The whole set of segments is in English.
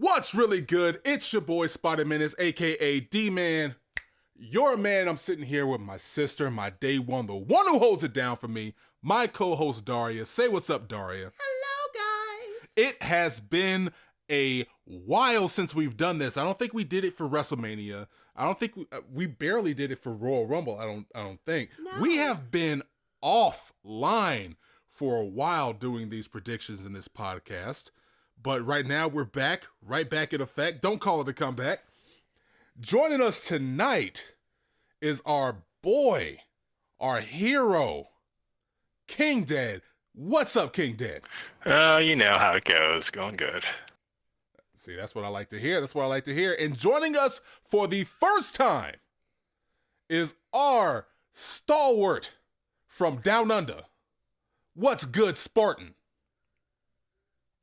What's really good? It's your boy Spartan Menace, aka D-Man. Your man. I'm sitting here with my sister, my day one, the one who holds it down for me, my co-host Daria. Say what's up, Daria. Hello, guys. It has been a while since we've done this. I don't think we did it for WrestleMania. I don't think we barely did it for Royal Rumble. I don't think. No. We have been offline for a while doing these predictions in this podcast. But right now, we're back, right back in effect. Don't call it a comeback. Joining us tonight is our boy, our hero, King Dead. What's up, King Dead? You know how it goes. Going good. See, that's what I like to hear. That's what I like to hear. And joining us for the first time is our stalwart from Down Under. What's good, Spartan?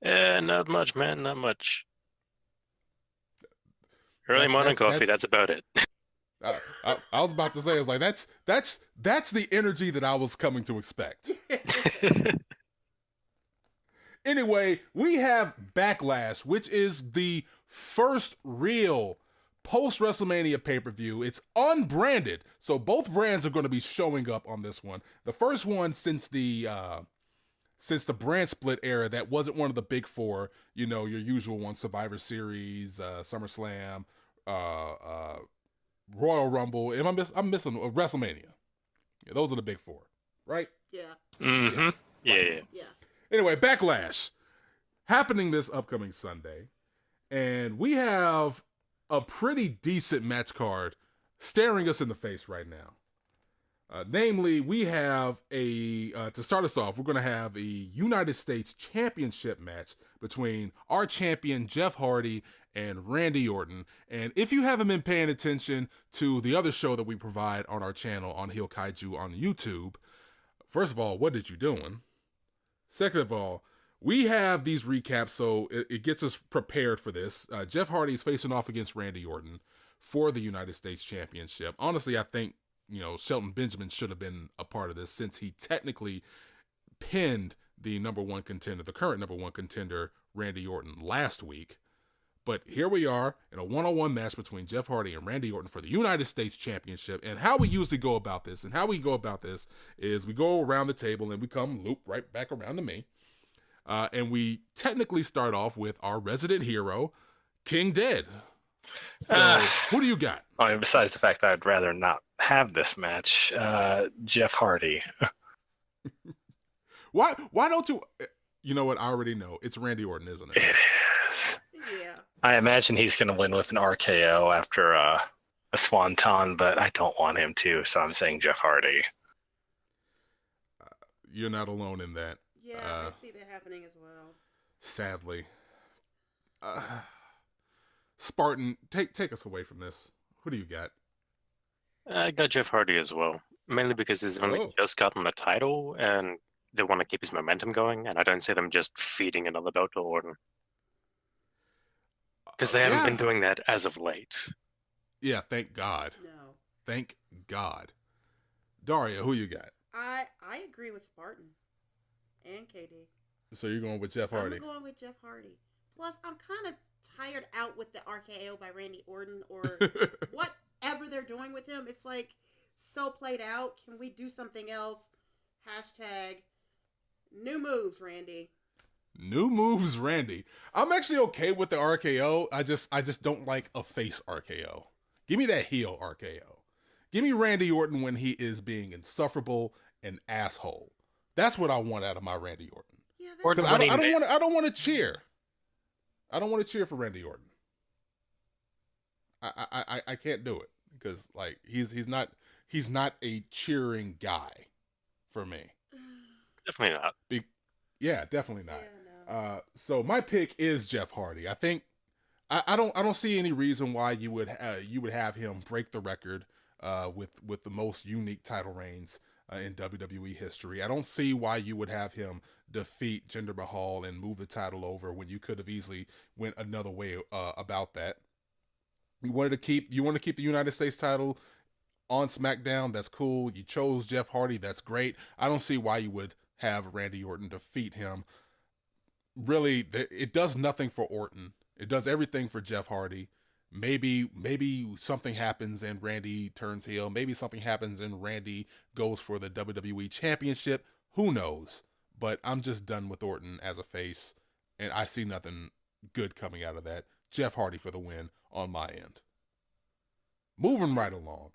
Not much, man. Not much. Early morning coffee. That's about it. I was about to say, I was like, that's the energy that I was coming to expect. Anyway, we have Backlash, which is the first real post-WrestleMania pay-per-view. It's unbranded, so both brands are going to be showing up on this one. The first one since the brand split era that wasn't one of the big four, you know, your usual ones, Survivor Series, SummerSlam, Royal Rumble, and I'm missing WrestleMania. Yeah, those are the big four, right? Yeah. Mm-hmm. Yeah. Anyway, Backlash happening this upcoming Sunday, and we have a pretty decent match card staring us in the face right now. Namely, we have to start us off, we're going to have a United States Championship match between our champion, Jeff Hardy, and Randy Orton. And if you haven't been paying attention to the other show that we provide on our channel on HEELKAIJU on YouTube, first of all, what did you doing? Second of all, we have these recaps, so it gets us prepared for this. Jeff Hardy is facing off against Randy Orton for the United States Championship. Honestly, I think, you know, Shelton Benjamin should have been a part of this since he technically pinned the current number one contender, Randy Orton, last week. But here we are in a one-on-one match between Jeff Hardy and Randy Orton for the United States Championship. And how we usually go about this, is we go around the table and we come loop right back around to me. And we technically start off with our resident hero, King Dead. So, who do you got? Well, besides the fact that I'd rather not have this match, Jeff Hardy. Why don't you? You know what? I already know. It's Randy Orton, isn't it? It is. Yeah. I imagine he's going to win with an RKO after a Swanton, but I don't want him to, so I'm saying Jeff Hardy. You're not alone in that. Yeah, I see that happening as well. Sadly. Spartan, take us away from this. Who do you got? I got Jeff Hardy as well, mainly because he's only just gotten the title, and they want to keep his momentum going, and I don't see them just feeding another belt to Orton. Because they haven't been doing that as of late. Yeah, thank God. No. Thank God. Daria, who you got? I agree with Spartan and KD. So you're going with Jeff Hardy? I'm going with Jeff Hardy. Plus, I'm kind of tired out with the RKO by Randy Orton or whatever they're doing with him. It's like so played out. Can we do something else? Hashtag new moves, Randy. New moves, Randy. I'm actually okay with the RKO. I just don't like a face RKO. Give me that heel RKO. Give me Randy Orton when he is being insufferable and asshole. That's what I want out of my Randy Orton. Yeah, I don't want to cheer. I don't want to cheer for Randy Orton. I can't do it because like he's not a cheering guy for me. Definitely not. Yeah, definitely not. Yeah, no. So my pick is Jeff Hardy. I think I don't see any reason why you would have him break the record with the most unique title reigns in WWE history. I don't see why you would have him defeat Jinder Mahal and move the title over when you could have easily went another way about that. You want to keep the United States title on SmackDown. That's cool. You chose Jeff Hardy. That's great. I don't see why you would have Randy Orton defeat him. Really, it does nothing for Orton It does everything for Jeff Hardy. Maybe something happens and Randy turns heel. Maybe something happens and Randy goes for the WWE Championship. Who knows? But I'm just done with Orton as a face, and I see nothing good coming out of that. Jeff Hardy for the win on my end. Moving right along,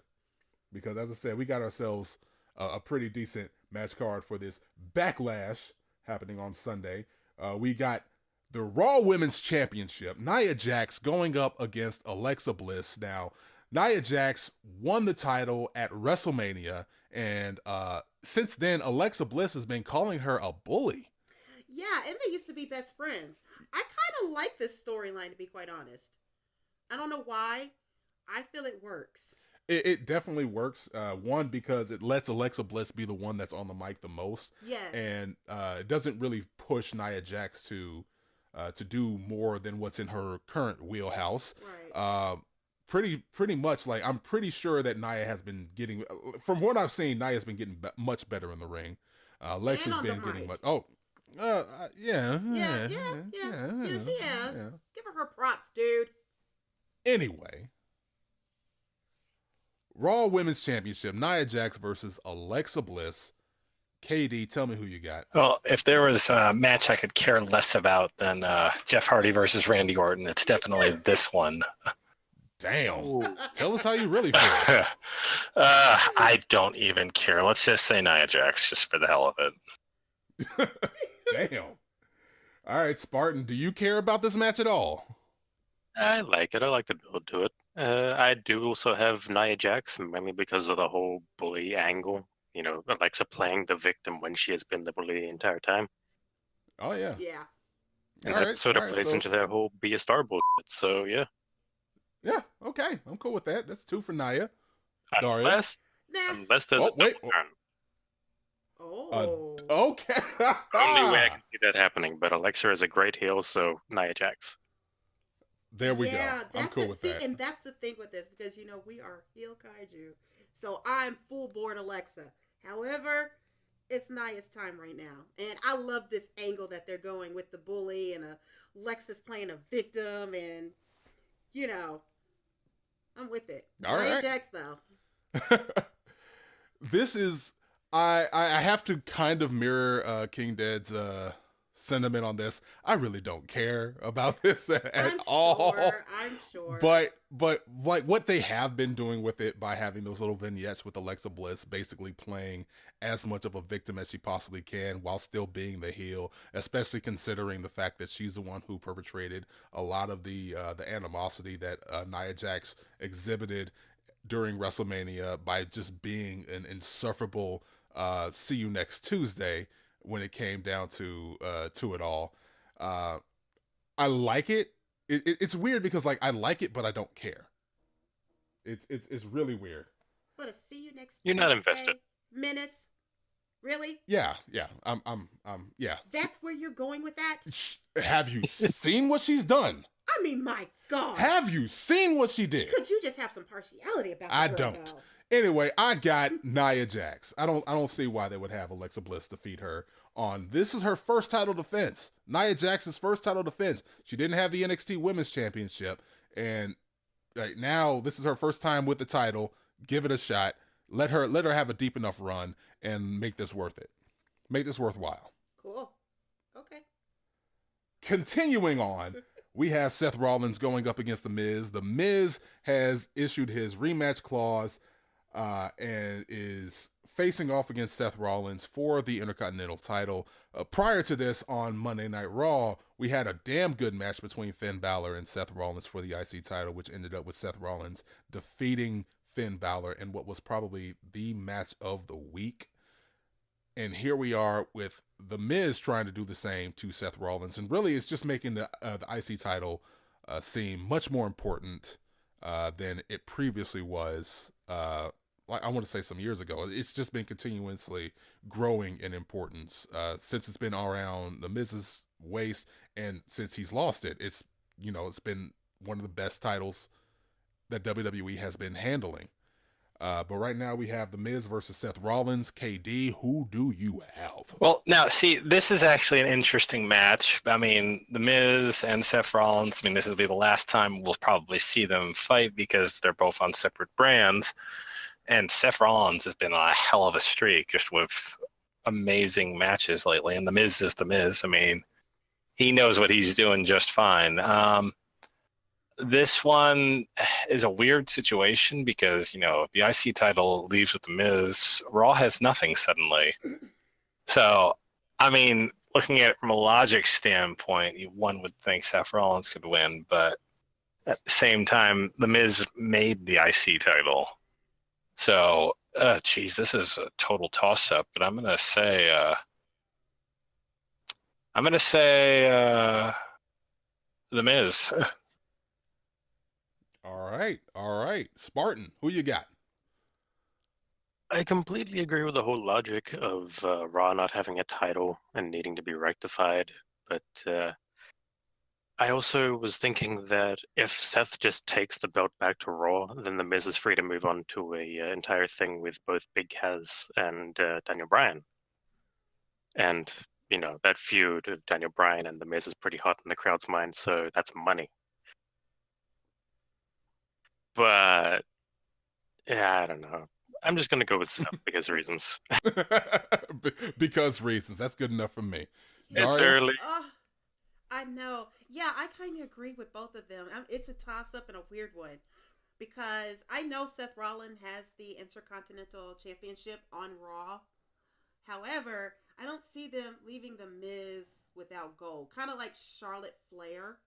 because as I said, we got ourselves a pretty decent match card for this Backlash happening on Sunday. We got the Raw Women's Championship, Nia Jax going up against Alexa Bliss. Now, Nia Jax won the title at WrestleMania, and since then, Alexa Bliss has been calling her a bully. Yeah, and they used to be best friends. I kind of like this storyline, to be quite honest. I don't know why. I feel it works. It definitely works. One, because it lets Alexa Bliss be the one that's on the mic the most. Yes. And it doesn't really push Nia Jax to do more than what's in her current wheelhouse. Right. Pretty much, like, I'm pretty sure that Nia has been getting, from what I've seen, Nia's been getting much better in the ring. Alexa's been getting much. Oh, yeah. Yeah, she has. Yeah. Give her props, dude. Anyway, Raw Women's Championship, Nia Jax versus Alexa Bliss. KD, tell me who you got. Well, if there was a match I could care less about than Jeff Hardy versus Randy Orton, it's definitely this one. Damn. Tell us how you really feel. I don't even care. Let's just say Nia Jax, just for the hell of it. Damn. All right, Spartan, do you care about this match at all? I like it. I like the build to it. I do also have Nia Jax, mainly because of the whole bully angle. You know, Alexa playing the victim when she has been the bully the entire time. Oh, yeah. Yeah. And that sort of plays into their whole be a star bullshit. So, yeah. Yeah, okay. I'm cool with that. That's 2 for Nia. Daria. Unless there's a wait. double turn. Oh. Okay. Only way I can see that happening. But Alexa is a great heel, so Nia Jax. There we go. I'm cool with that. And that's the thing with this, because, you know, we are HEELKAIJU. So I'm full board Alexa. However, it's Nia's time right now. And I love this angle that they're going with the bully and Alexa's playing a victim. And, you know, I'm with it. All Nia right. Jax, though. This is, I have to kind of mirror King Dead's sentiment on this. I really don't care about this at all. I'm sure. But like what they have been doing with it by having those little vignettes with Alexa Bliss basically playing as much of a victim as she possibly can while still being the heel, especially considering the fact that she's the one who perpetrated a lot of the animosity that Nia Jax exhibited during WrestleMania by just being an insufferable see you next Tuesday when it came down to it all. I like it. It's weird because, like, I like it, but I don't care. It's really weird. But a see you next You're not Tuesday, invested. Menace? Really? Yeah. Yeah. That's where you're going with that? Have you seen what she's done? I mean, my God. Have you seen what she did? Could you just have some partiality about the I girl, don't. though? Anyway, I got Nia Jax. I don't see why they would have Alexa Bliss defeat her on. This is her first title defense. Nia Jax's first title defense. She didn't have the NXT Women's Championship, and right now this is her first time with the title. Give it a shot. Let her have a deep enough run and make this worth it. Make this worthwhile. Cool. Okay. Continuing on, we have Seth Rollins going up against The Miz. The Miz has issued his rematch clause and is facing off against Seth Rollins for the Intercontinental title. Prior to this, on Monday Night Raw, we had a damn good match between Finn Balor and Seth Rollins for the IC title, which ended up with Seth Rollins defeating Finn Balor in what was probably the match of the week. And here we are with The Miz trying to do the same to Seth Rollins. And really, it's just making the IC title seem much more important than it previously was. I want to say some years ago. It's just been continuously growing in importance since it's been around The Miz's waist, and since he's lost it, it's been one of the best titles that WWE has been handling. But right now we have The Miz versus Seth Rollins. KD, who do you have? Well, now, see, this is actually an interesting match. I mean, The Miz and Seth Rollins, I mean, this will be the last time we'll probably see them fight because they're both on separate brands. And Seth Rollins has been on a hell of a streak just with amazing matches lately. And The Miz is The Miz. I mean, he knows what he's doing just fine. This one is a weird situation because, you know, the IC title leaves with The Miz. Raw has nothing suddenly. So, I mean, looking at it from a logic standpoint, one would think Seth Rollins could win, but at the same time, The Miz made the IC title. So, geez, this is a total toss-up, but I'm gonna say, The Miz. All right. Spartan, who you got? I completely agree with the whole logic of Raw not having a title and needing to be rectified, but I also was thinking that if Seth just takes the belt back to Raw, then The Miz is free to move on to a entire thing with both Big Cass and Daniel Bryan. And, you know, that feud of Daniel Bryan and The Miz is pretty hot in the crowd's mind, so that's money. But, yeah, I don't know. I'm just going to go with Seth because reasons. Because reasons. That's good enough for me. It's Daria? early. I know. Yeah, I kind of agree with both of them. It's a toss-up and a weird one because I know Seth Rollins has the Intercontinental Championship on Raw. However, I don't see them leaving The Miz without gold. Kind of like Charlotte Flair.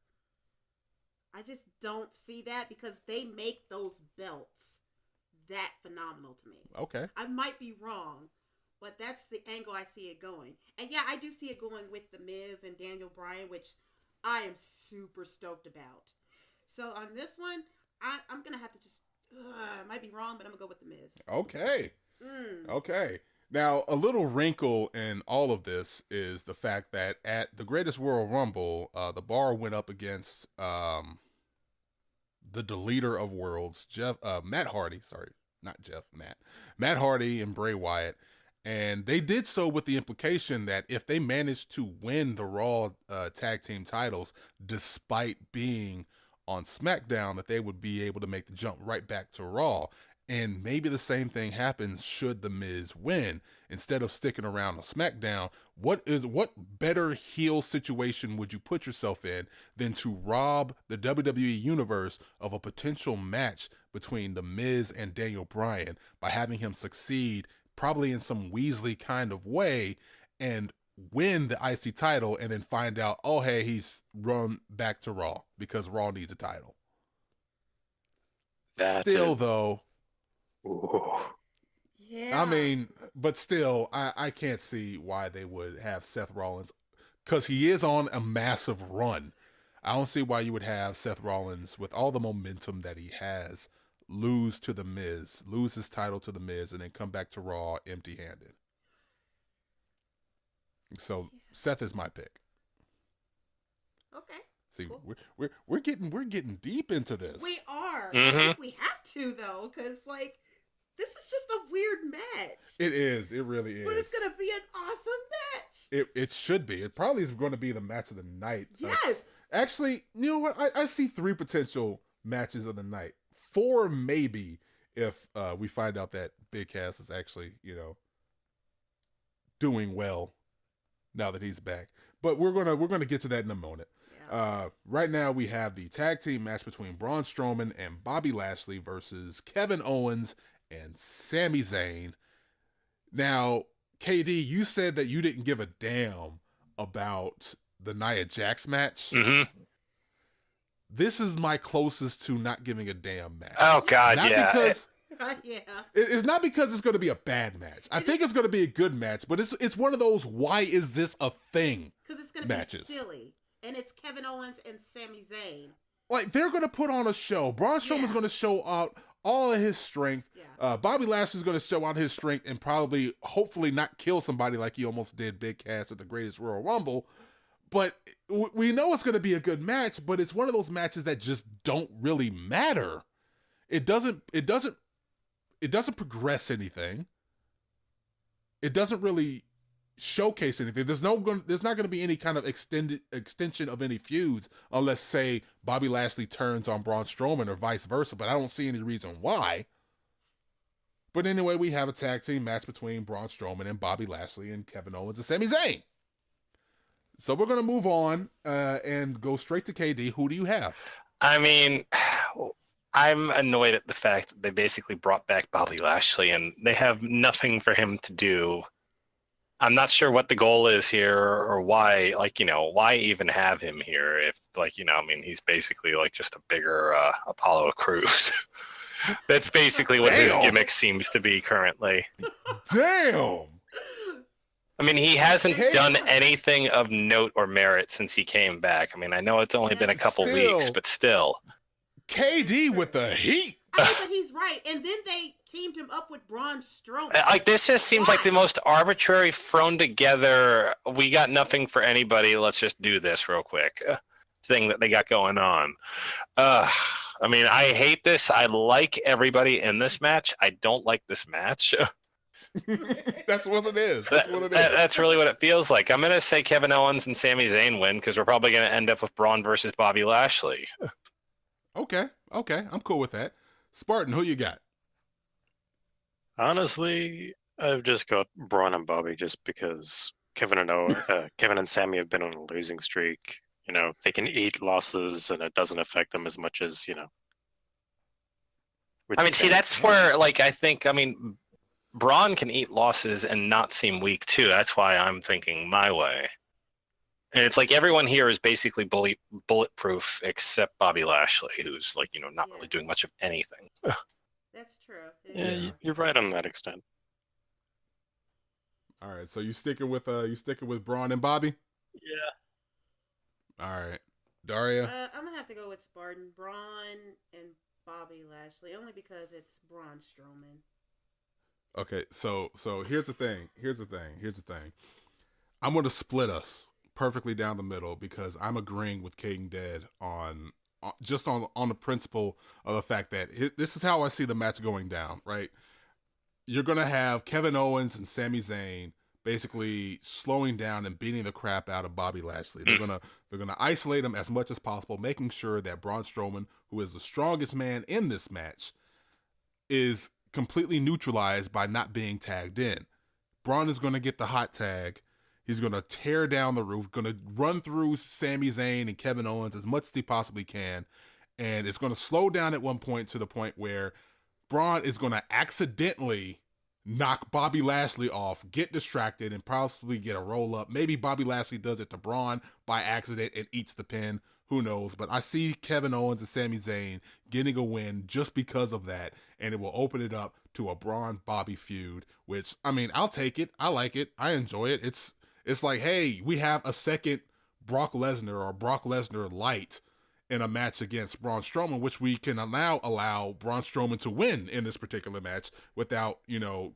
I just don't see that because they make those belts that phenomenal to me. Okay. I might be wrong, but that's the angle I see it going. And yeah, I do see it going with The Miz and Daniel Bryan, which I am super stoked about. So on this one, I'm going to have to just, I might be wrong, but I'm going to go with The Miz. Okay. Okay. Now, a little wrinkle in all of this is the fact that at the Greatest Royal Rumble, the bar went up against the deleter of worlds, Matt Hardy. Sorry, not Jeff, Matt. Matt Hardy and Bray Wyatt. And they did so with the implication that if they managed to win the Raw tag team titles, despite being on SmackDown, that they would be able to make the jump right back to Raw. And maybe the same thing happens should The Miz win. Instead of sticking around on SmackDown, what better heel situation would you put yourself in than to rob the WWE Universe of a potential match between The Miz and Daniel Bryan by having him succeed probably in some Weasley kind of way and win the IC title and then find out, oh, hey, he's run back to Raw because Raw needs a title. Though... Ooh. Yeah. I mean, but still, I can't see why they would have Seth Rollins because he is on a massive run. I don't see why you would have Seth Rollins with all the momentum that he has lose to The Miz, lose his title to The Miz, and then come back to Raw empty-handed. So Seth is my pick. Okay. See, cool. we're getting deep into this. We are. Mm-hmm. I think we have to though, because like this is just a weird match. It is. It really is. But it's gonna be an awesome match. It should be. It probably is going to be the match of the night. Yes. Actually, you know what? I see 3 potential matches of the night. 4 maybe if we find out that Big Cass is actually, doing well now that he's back. But we're gonna get to that in a moment. Yeah. Right now we have the tag team match between Braun Strowman and Bobby Lashley versus Kevin Owens and Sami Zayn. Now, KD, you said that you didn't give a damn about the Nia Jax match. Mm-hmm. This is my closest to not giving a damn match. Oh, God, not yeah. Because, Yeah. it's not because it's going to be a bad match. I think it's going to be a good match, but it's one of those why is this a thing Because it's going to be silly. And it's Kevin Owens and Sami Zayn. Like, they're going to put on a show. Braun Strowman's going to show out all of his strength. Yeah. Bobby Lashley's going to show out his strength and probably, hopefully, not kill somebody like he almost did Big Cass at the Greatest Royal Rumble. But we know it's going to be a good match, but it's one of those matches that just don't really matter. It doesn't progress anything. It doesn't really showcase anything. There's not going to be any kind of extension of any feuds unless, say, Bobby Lashley turns on Braun Strowman or vice versa, but I don't see any reason why. But anyway, we have a tag team match between Braun Strowman and Bobby Lashley and Kevin Owens and Sami Zayn. So we're going to move on and go straight to KD. Who do you have? I mean, I'm annoyed at the fact that they basically brought back Bobby Lashley and they have nothing for him to do. I'm not sure what the goal is here or why, why even have him here if, he's basically just a bigger Apollo Crews. That's basically what his gimmick seems to be currently. Damn! I mean, he hasn't done anything of note or merit since he came back. I mean, I know it's only been a couple weeks, but still. KD with the heat. I know, but he's right. And then they teamed him up with Braun Strowman. This just seems like the most arbitrary, thrown together, we got nothing for anybody, let's just do this real quick thing that they got going on. I mean, I hate this. I like everybody in this match. I don't like this match. That's what it is. That's really what it feels like. I'm going to say Kevin Owens and Sami Zayn win because we're probably going to end up with Braun versus Bobby Lashley. Okay. I'm cool with that. Spartan, who you got? Honestly, I've just got Braun and Bobby just because Kevin and Sammy have been on a losing streak. They can eat losses and it doesn't affect them as much as, I mean, see, that's where, Braun can eat losses and not seem weak, too. That's why I'm thinking my way. And it's like everyone here is basically bulletproof except Bobby Lashley, who's, not really doing much of anything. That's true. Yeah, you're right on that extent. All right, so you sticking with Braun and Bobby? Yeah. All right, Daria. I'm gonna have to go with Spartan, Braun, and Bobby Lashley, only because it's Braun Strowman. Okay, so here's the thing. I'm gonna split us perfectly down the middle because I'm agreeing with King Dead on the principle of the fact that this is how I see the match going down. Right, you're gonna have Kevin Owens and Sami Zayn basically slowing down and beating the crap out of Bobby Lashley. They're gonna isolate him as much as possible, making sure that Braun Strowman, who is the strongest man in this match, is completely neutralized by not being tagged in. Braun is gonna get the hot tag. He's gonna tear down the roof, gonna run through Sami Zayn and Kevin Owens as much as he possibly can, and it's gonna slow down at one point to the point where Braun is gonna accidentally knock Bobby Lashley off, get distracted, and possibly get a roll-up. Maybe Bobby Lashley does it to Braun by accident and eats the pin. Who knows? But I see Kevin Owens and Sami Zayn getting a win just because of that, and it will open it up to a Braun-Bobby feud, which, I mean, I'll take it. I like it. I enjoy it. It's like, hey, we have a second Brock Lesnar or Brock Lesnar light in a match against Braun Strowman, which we can now allow Braun Strowman to win in this particular match without,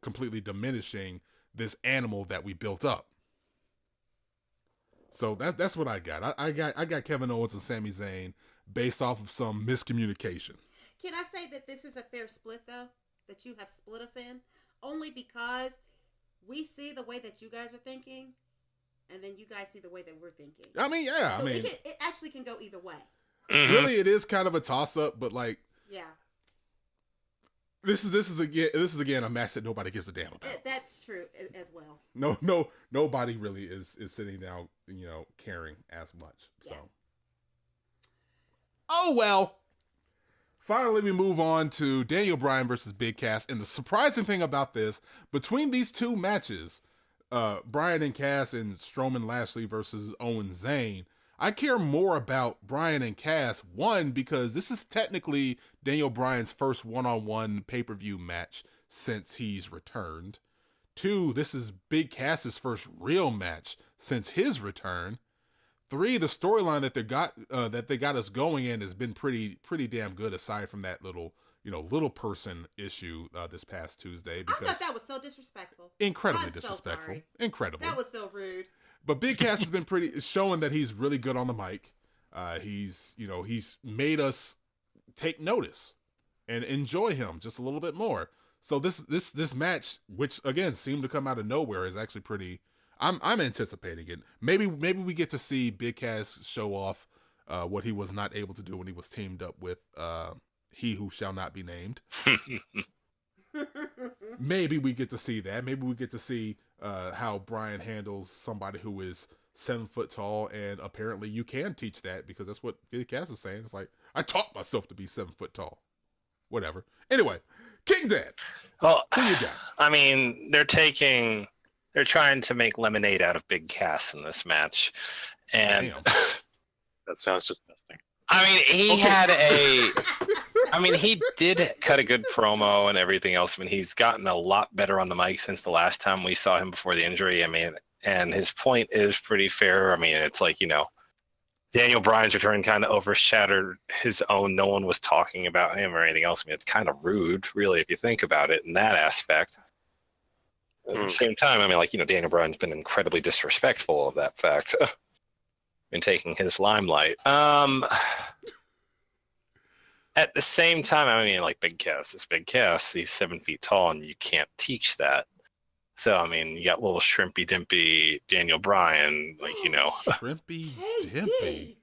completely diminishing this animal that we built up. So that's what I got. I got Kevin Owens and Sami Zayn based off of some miscommunication. Can I say that this is a fair split, though? That you have split us in? Only because we see the way that you guys are thinking, and then you guys see the way that we're thinking. I mean, yeah. So it actually can go either way. Mm-hmm. Really, it is kind of a toss-up, but yeah, this is again a match that nobody gives a damn about. That's true as well. No, nobody really is sitting down, caring as much. So, oh well. Finally, we move on to Daniel Bryan versus Big Cass, and the surprising thing about this, between these two matches, Bryan and Cass and Strowman Lashley versus Owen Zayn, I care more about Bryan and Cass, one, because this is technically Daniel Bryan's first one-on-one pay-per-view match since he's returned. Two, this is Big Cass's first real match since his return. Three, the storyline that they got us going in has been pretty damn good, aside from that little person issue this past Tuesday. Because I thought that was so disrespectful. Incredibly disrespectful. So incredibly. That was so rude. But Big Cass has been showing that he's really good on the mic. He's made us take notice and enjoy him just a little bit more. So this match, which again seemed to come out of nowhere, is actually pretty. I'm anticipating it. Maybe we get to see Big Cass show off what he was not able to do when he was teamed up with he who shall not be named. Maybe we get to see that. Maybe we get to see how Brian handles somebody who is 7 foot tall, and apparently you can teach that because that's what Big Cass is saying. It's like, I taught myself to be 7 foot tall. Whatever. Anyway, King Dad. Well, who you got? I mean, they're trying to make lemonade out of Big Cass in this match, and that sounds disgusting. I mean, he did cut a good promo and everything else. I mean, he's gotten a lot better on the mic since the last time we saw him before the injury. I mean, and his point is pretty fair. I mean, it's like, Daniel Bryan's return kind of overshadowed his own. No one was talking about him or anything else. I mean, it's kind of rude, really, if you think about it in that aspect. At the same time, I mean, like, Daniel Bryan's been incredibly disrespectful of that fact in taking his limelight. At the same time, I mean, like, Big Cass is Big Cass. He's 7 feet tall, and you can't teach that. So, I mean, you got little shrimpy dimpy Daniel Bryan, like, Shrimpy dimpy.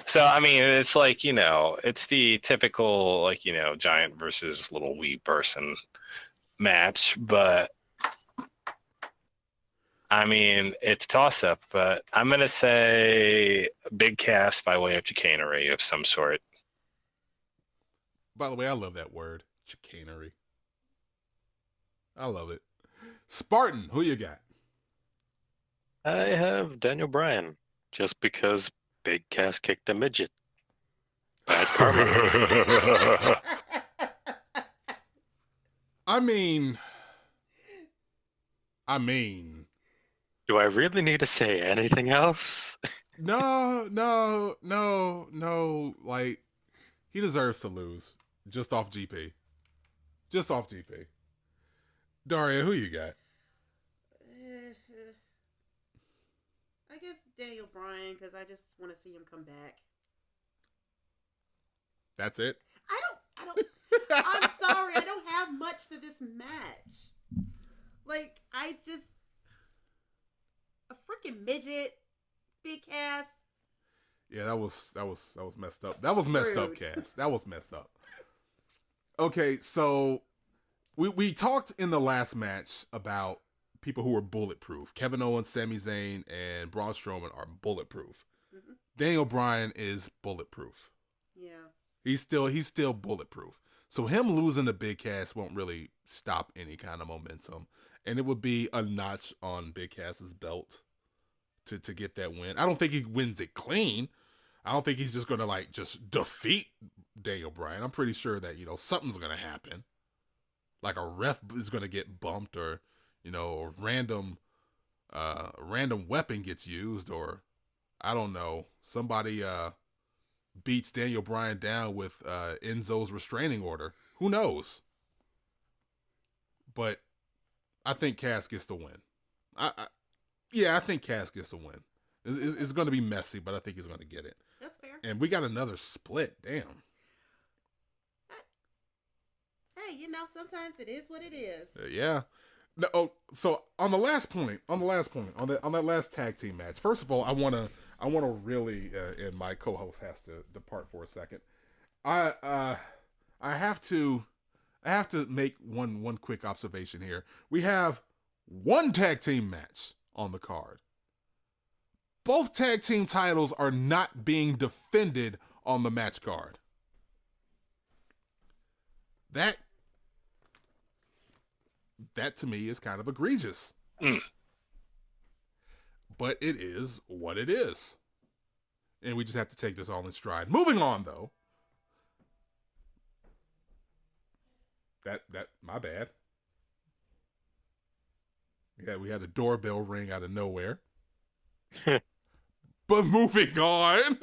So, I mean, it's like, it's the typical, like, giant versus little wee person match. But, I mean, it's a toss-up. But I'm going to say Big Cass by way of chicanery of some sort. By the way, I love that word, chicanery. I love it. Spartan, who you got? I have Daniel Bryan, just because Big Cass kicked a midget. Bad karma. I mean. Do I really need to say anything else? No. Like, he deserves to lose. Just off GP. Daria, who you got? I guess Daniel Bryan, because I just want to see him come back. That's it? I don't. I'm sorry, I don't have much for this match. Like, a freaking midget, Big Cass. Yeah, that was messed up. That was messed up, Cass. That was messed up. Okay, so we talked in the last match about people who are bulletproof. Kevin Owens, Sami Zayn, and Braun Strowman are bulletproof. Mm-hmm. Daniel Bryan is bulletproof. Yeah. He's still bulletproof. So him losing to Big Cass won't really stop any kind of momentum. And it would be a notch on Big Cass's belt to get that win. I don't think he wins it clean. I don't think he's just going to just defeat Daniel Bryan. I'm pretty sure that, something's going to happen. Like a ref is going to get bumped, or, a random weapon gets used, or I don't know, somebody beats Daniel Bryan down with Enzo's restraining order. Who knows? But I think Cass gets the win. I think Cass gets the win. It's going to be messy, but I think he's going to get it. That's fair. And we got another split. Damn. Hey, sometimes it is what it is. Yeah. No. So on that last tag team match. First of all, I want to really, and my co-host has to depart for a second. I have to make one quick observation here. We have one tag team match on the card. Both tag team titles are not being defended on the match card. That to me is kind of egregious. But it is what it is. And we just have to take this all in stride. Moving on, though. That my bad. Yeah, we had a doorbell ring out of nowhere. But moving on.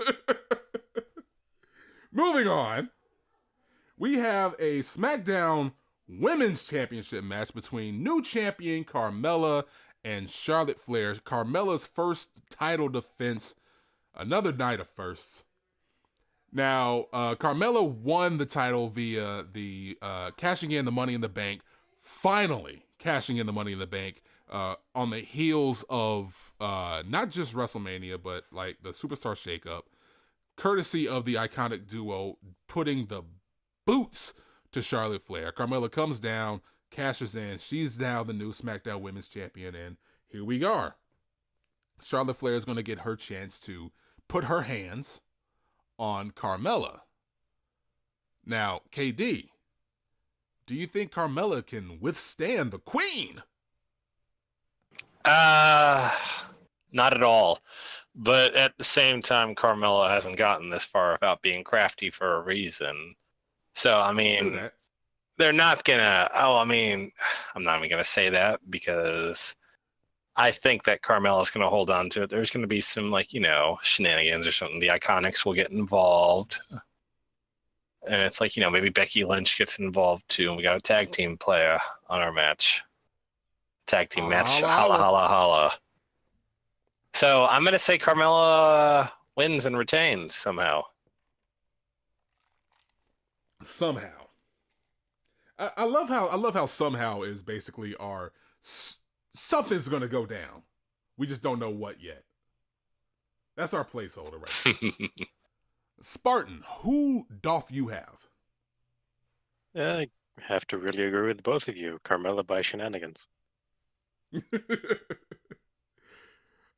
We have a SmackDown Women's Championship match between new champion Carmella and Charlotte Flair. Carmella's first title defense. Another night of firsts. Now, Carmella won the title via the cashing in the Money in the Bank, finally cashing in the Money in the Bank on the heels of not just WrestleMania, but like the Superstar Shakeup, courtesy of the iconic duo putting the boots to Charlotte Flair. Carmella comes down, cashes in. She's now the new SmackDown Women's Champion, and here we are. Charlotte Flair is going to get her chance to put her hands on Carmella. Now, KD, do you think Carmella can withstand the Queen? Not at all. But at the same time, Carmella hasn't gotten this far without being crafty for a reason. So, I mean, they're not gonna. I'm not even gonna say that because I think that Carmella's gonna hold on to it. There's gonna be some shenanigans or something. The Iconics will get involved, and it's like maybe Becky Lynch gets involved too. And we got a tag team player on our match. Tag team match. Holla holla holla. So I'm gonna say Carmella wins and retains somehow. Somehow. I love how somehow is basically our something's gonna go down. We just don't know what yet. That's our placeholder right now. Spartan, who doth you have? I have to really agree with both of you. Carmella by shenanigans.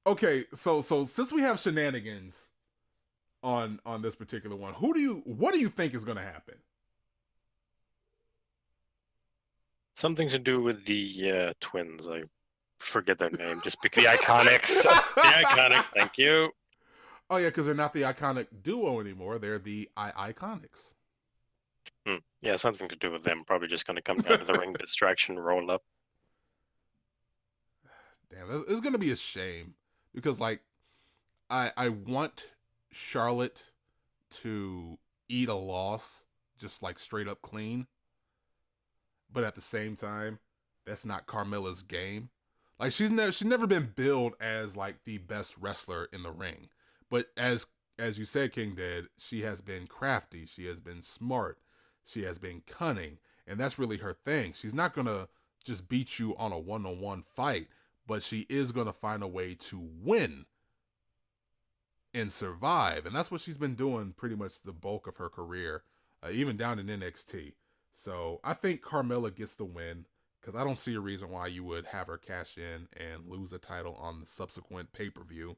Okay, so since we have shenanigans on this particular one, what do you think is gonna happen? Something to do with the twins. I forget their name just because. The Iconics. The Iconics, thank you. Oh yeah, because they're not the iconic duo anymore. They're the Iconics. Yeah, something to do with them. Probably just going to come down to the ring distraction, roll up. Damn, it's going to be a shame because like I want Charlotte to eat a loss just like straight up clean. But at the same time, that's not Carmella's game. Like she's never been billed as like the best wrestler in the ring. But as you said, King Dead, she has been crafty, she has been smart, she has been cunning, and that's really her thing. She's not gonna just beat you on a one-on-one fight, but she is gonna find a way to win and survive, and that's what she's been doing pretty much the bulk of her career, even down in NXT. So I think Carmella gets the win because I don't see a reason why you would have her cash in and lose the title on the subsequent pay-per-view.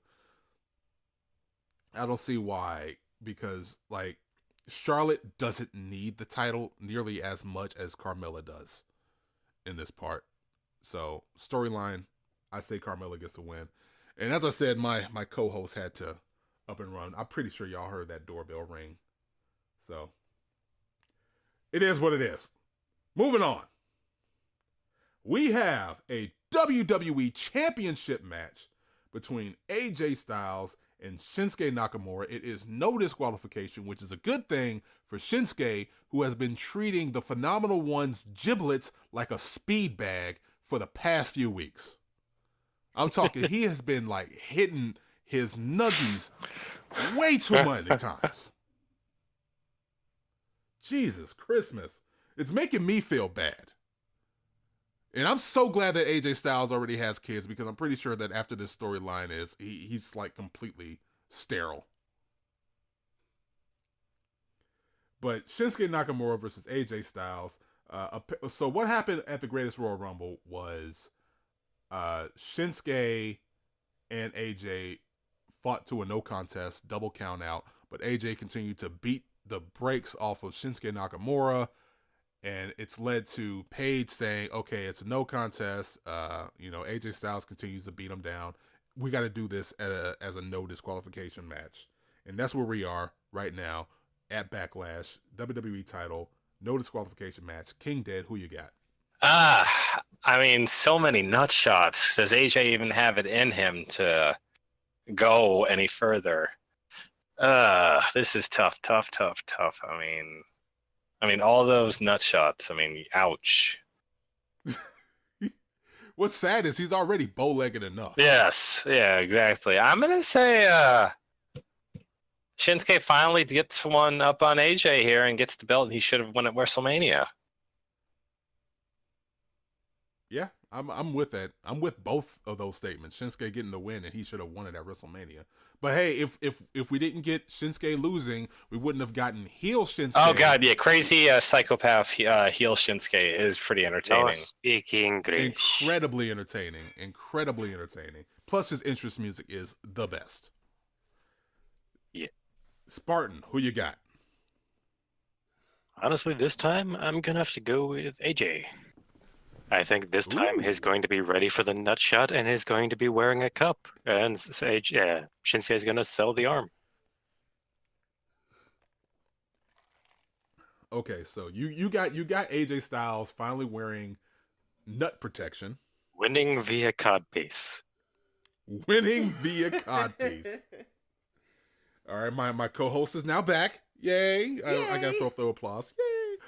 I don't see why, because like Charlotte doesn't need the title nearly as much as Carmella does in this part. So storyline, I say Carmella gets the win. And as I said, my co-host had to up and run. I'm pretty sure y'all heard that doorbell ring. So it is what it is. Moving on. We have a WWE Championship match between AJ Styles and Shinsuke Nakamura. It is no disqualification, which is a good thing for Shinsuke, who has been treating the Phenomenal One's giblets like a speed bag for the past few weeks. I'm talking, he has been like hitting his nuggies way too many times. Jesus Christmas. It's making me feel bad. And I'm so glad that AJ Styles already has kids because I'm pretty sure that after this storyline he's like completely sterile. But Shinsuke Nakamura versus AJ Styles. So what happened at the Greatest Royal Rumble was Shinsuke and AJ fought to a no contest, double count out, but AJ continued to beat the brakes off of Shinsuke Nakamura. And it's led to Paige saying, okay, it's a no contest. AJ Styles continues to beat him down. We got to do this as a no disqualification match. And that's where we are right now at Backlash, WWE title, no disqualification match. King Dead, who you got? So many nut shots. Does AJ even have it in him to go any further? This is tough. All those nut shots. Ouch. What's sad is he's already bow-legged enough. Yes. Yeah, exactly. I'm going to say Shinsuke finally gets one up on AJ here and gets the belt he should have won at WrestleMania. Yeah, I'm with that. I'm with both of those statements. Shinsuke getting the win, and he should have won it at WrestleMania. But hey, if we didn't get Shinsuke losing, we wouldn't have gotten heel Shinsuke. Oh god, yeah, crazy psychopath heel Shinsuke is pretty entertaining. No speaking English. Incredibly entertaining. Incredibly entertaining. Plus, his interest music is the best. Yeah. Spartan, who you got? Honestly, this time I'm gonna have to go with AJ. I think this time he's going to be ready for the nut shot and he's going to be wearing a cup. And Shinsuke is going to sell the arm. Okay, so you got AJ Styles finally wearing nut protection. Winning via codpiece. Winning via codpiece. All right, my co-host is now back. Yay! Yay. I gotta throw up the applause.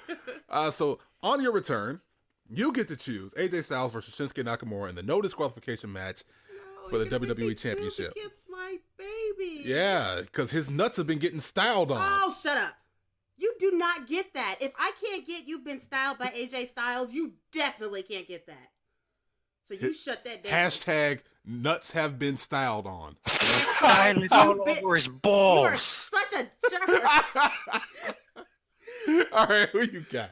Yay! So on your return, you get to choose AJ Styles versus Shinsuke Nakamura in the no disqualification match for the WWE Championship. Against my baby. Yeah, because his nuts have been getting styled on. Oh, shut up. You do not get that. If I can't get you've been styled by AJ Styles, you definitely can't get that. So you shut that down. Hashtag nuts have been styled on. Finally all over his balls. You are such a jerk. All right, who you got?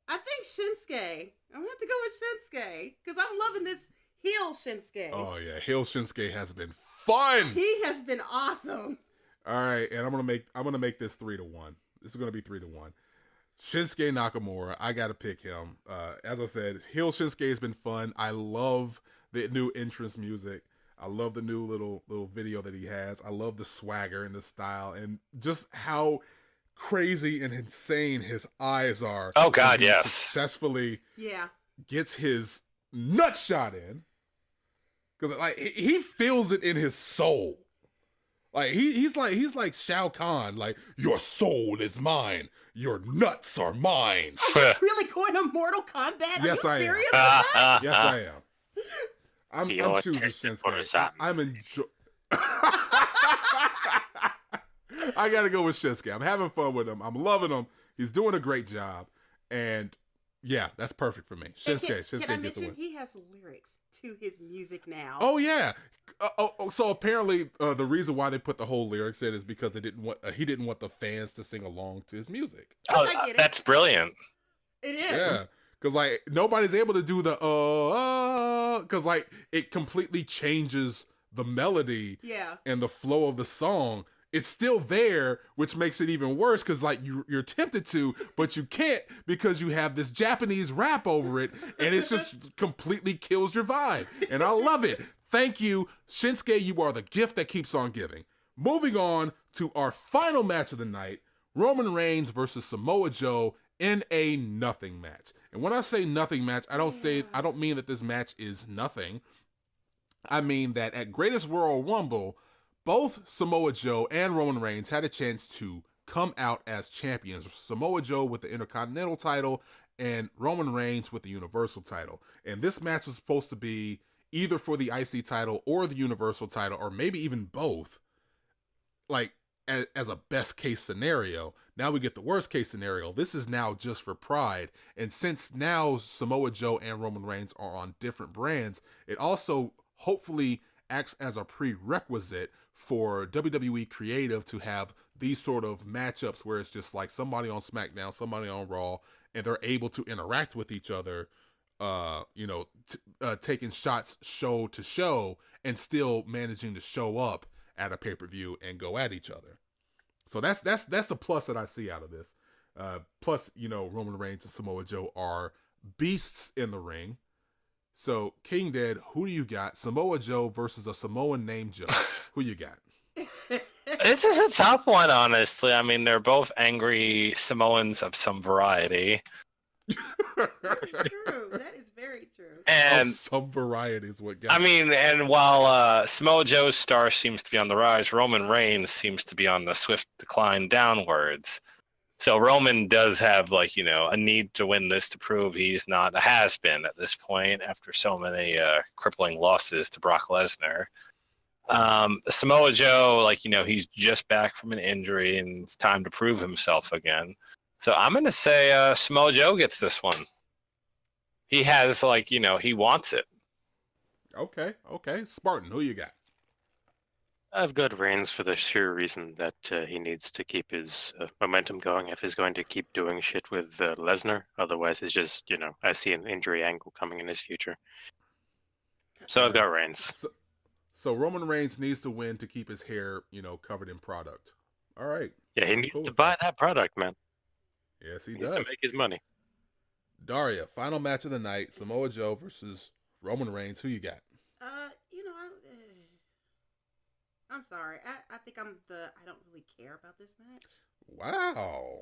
I think Shinsuke. I'm going to have to go with Shinsuke because I'm loving this heel Shinsuke. Oh yeah, heel Shinsuke has been fun. He has been awesome. All right, and I'm gonna make this 3-1. This is gonna be 3-1. Shinsuke Nakamura, I gotta pick him. As I said, heel Shinsuke has been fun. I love the new entrance music. I love the new little video that he has. I love the swagger and the style and just how crazy and insane his eyes are. Oh god, yes. Successfully Yeah. gets his nut shot in. Because like he feels it in his soul. Like he's like Shao Kahn, like, your soul is mine, your nuts are mine. Are you really going to Mortal Kombat? Yes, Are I you am. serious with that? Yes, I am. I'm choosing Shinsuke. I'm I gotta go with Shinsuke. I'm having fun with him. I'm loving him. He's doing a great job, and yeah, that's perfect for me. Shinsuke Can I gets the mention win. he has lyrics to his music now? Oh yeah. So apparently the reason why they put the whole lyrics in is because he didn't want the fans to sing along to his music. Oh, I get it. that's brilliant. It is. Yeah, because like nobody's able to do the because like it completely changes the melody Yeah. and the flow of the song. It's still there, which makes it even worse because like you're tempted to, but you can't because you have this Japanese rap over it, and it's just completely kills your vibe. And I love it. Thank you, Shinsuke. You are the gift that keeps on giving. Moving on to our final match of the night: Roman Reigns versus Samoa Joe in a nothing match. And when I say nothing match, I don't mean that this match is nothing. I mean that at Greatest Royal Rumble, both Samoa Joe and Roman Reigns had a chance to come out as champions. Samoa Joe with the Intercontinental title and Roman Reigns with the Universal title. And this match was supposed to be either for the IC title or the Universal title, or maybe even both, like as a best case scenario. Now we get the worst case scenario. This is now just for Pride. And since now Samoa Joe and Roman Reigns are on different brands, it also hopefully acts as a prerequisite for WWE Creative to have these sort of matchups where it's just like somebody on SmackDown, somebody on Raw, and they're able to interact with each other, taking shots show to show and still managing to show up at a pay-per-view and go at each other. So that's the plus that I see out of this. Plus, Roman Reigns and Samoa Joe are beasts in the ring. So, King Dead, who do you got? Samoa Joe versus a Samoan named Joe. Who you got? This is a tough one, honestly. I mean, they're both angry Samoans of some variety. That's true. That is very true. And some variety is what got I mean, and while Samoa Joe's star seems to be on the rise, Roman Reigns seems to be on the swift decline downwards. So Roman does have, a need to win this to prove he's not a has-been at this point after so many crippling losses to Brock Lesnar. Samoa Joe, like, he's just back from an injury and it's time to prove himself again. So I'm going to say Samoa Joe gets this one. He has, he wants it. Okay. Spartan, who you got? I've got Reigns for the sheer reason that he needs to keep his momentum going if he's going to keep doing shit with Lesnar. Otherwise, it's just, I see an injury angle coming in his future. So I've got Reigns. So Roman Reigns needs to win to keep his hair, covered in product. All right. Yeah, he needs to buy that product, man. Yes, he He does. needs to make his money. Daria, final match of the night: Samoa Joe versus Roman Reigns. Who you got? I'm sorry. I think I don't really care about this match. Wow.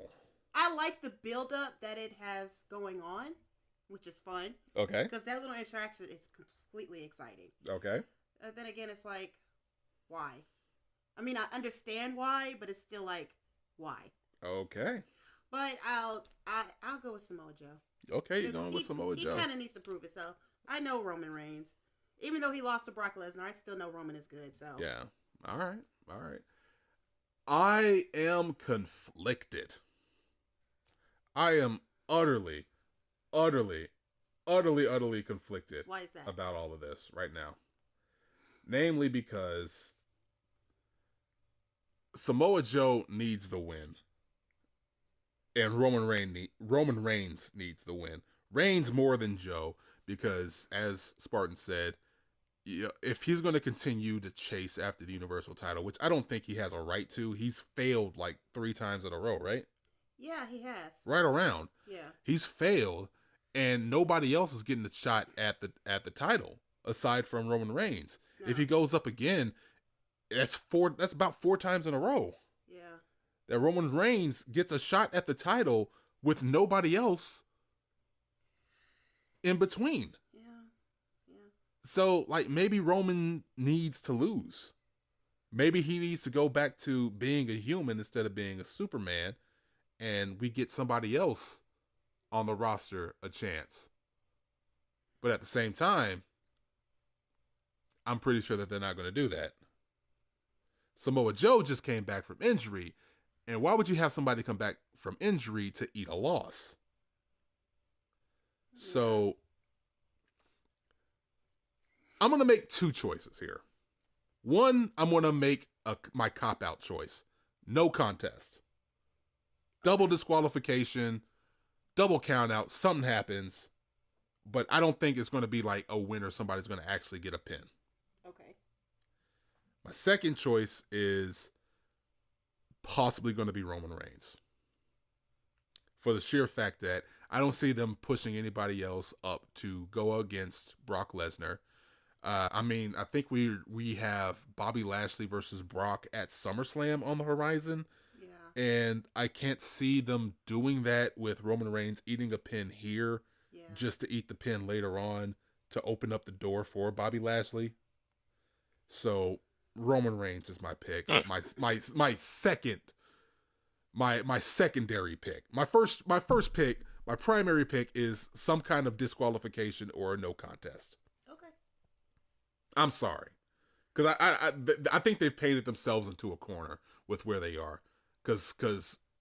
I like the build-up that it has going on, which is fun. Okay. Because that little interaction is completely exciting. Okay. Then again, it's like, why? I mean, I understand why, but it's still like, why? Okay. But I'll go with Samoa Joe. Okay, you're going with Samoa Joe. He kind of needs to prove himself. I know Roman Reigns. Even though he lost to Brock Lesnar, I still know Roman is good. So yeah. All right. I am conflicted. I am utterly conflicted. Why is that? About all of this right now. Namely because Samoa Joe needs the win. And Roman Reigns needs the win. Reigns more than Joe because, as Spartan said, if he's going to continue to chase after the Universal title, which I don't think he has a right to, he's failed like 3 times in a row, right? Yeah, he has. Right around. Yeah. He's failed, and nobody else is getting the shot at the title aside from Roman Reigns. No. If he goes up again, that's about 4 times in a row. Yeah. That Roman Reigns gets a shot at the title with nobody else in between. So, maybe Roman needs to lose. Maybe he needs to go back to being a human instead of being a Superman, and we get somebody else on the roster a chance. But at the same time, I'm pretty sure that they're not going to do that. Samoa Joe just came back from injury, and why would you have somebody come back from injury to eat a loss? So I'm going to make 2 choices here. One, I'm going to make my cop-out choice. No contest. Double disqualification, double count-out, something happens, but I don't think it's going to be like a win or somebody's going to actually get a pin. Okay. My second choice is possibly going to be Roman Reigns. For the sheer fact that I don't see them pushing anybody else up to go against Brock Lesnar. I think we have Bobby Lashley versus Brock at SummerSlam on the horizon. Yeah. And I can't see them doing that with Roman Reigns eating a pin here just to eat the pin later on to open up the door for Bobby Lashley. So Roman Reigns is my pick. My secondary pick. My first pick, my primary pick is some kind of disqualification or a no contest. I'm sorry, because I think they've painted themselves into a corner with where they are, because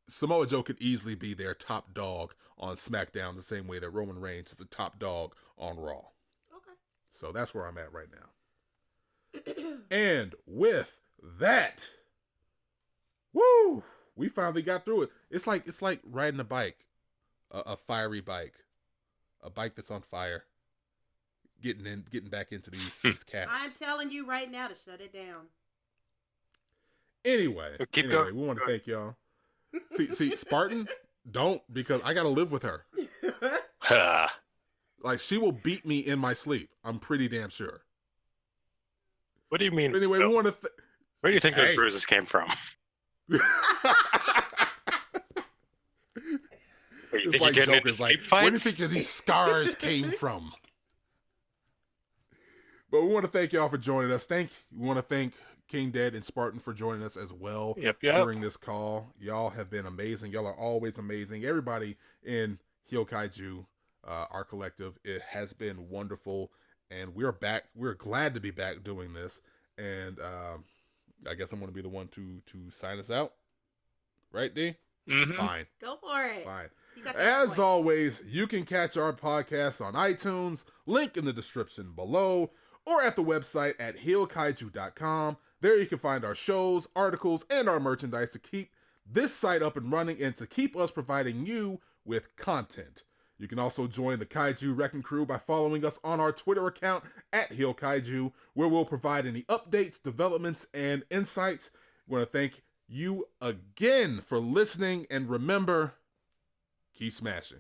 Samoa Joe could easily be their top dog on SmackDown the same way that Roman Reigns is the top dog on Raw. Okay. So that's where I'm at right now. And with that, woo, we finally got through it. It's like riding a bike, a fiery bike, a bike that's on fire. Getting back into these cats. I'm telling you right now to shut it down. Anyway, we want to thank y'all. See, Spartan, don't, because I got to live with her. Like, she will beat me in my sleep. I'm pretty damn sure. What do you mean? Anyway, we want to. Where do you think those bruises came from? It's like Joker's like, where do you think that these scars came from? But we want to thank y'all for joining us. We want to thank King Dead and Spartan for joining us as well during this call. Y'all have been amazing. Y'all are always amazing. Everybody in HEELKAIJU, our collective, it has been wonderful. And we're back. We're glad to be back doing this. And I guess I'm going to be the one to sign us out. Right, D? Mm-hmm. Fine. Go for it. Fine. You got that As voice. always, you can catch our podcast on iTunes, link in the description below, or at the website at HEELKAIJU.com. There you can find our shows, articles, and our merchandise to keep this site up and running and to keep us providing you with content. You can also join the Kaiju Wrecking Crew by following us on our Twitter account at HEELKAIJU, where we'll provide any updates, developments, and insights. We want to thank you again for listening, and remember, keep smashing.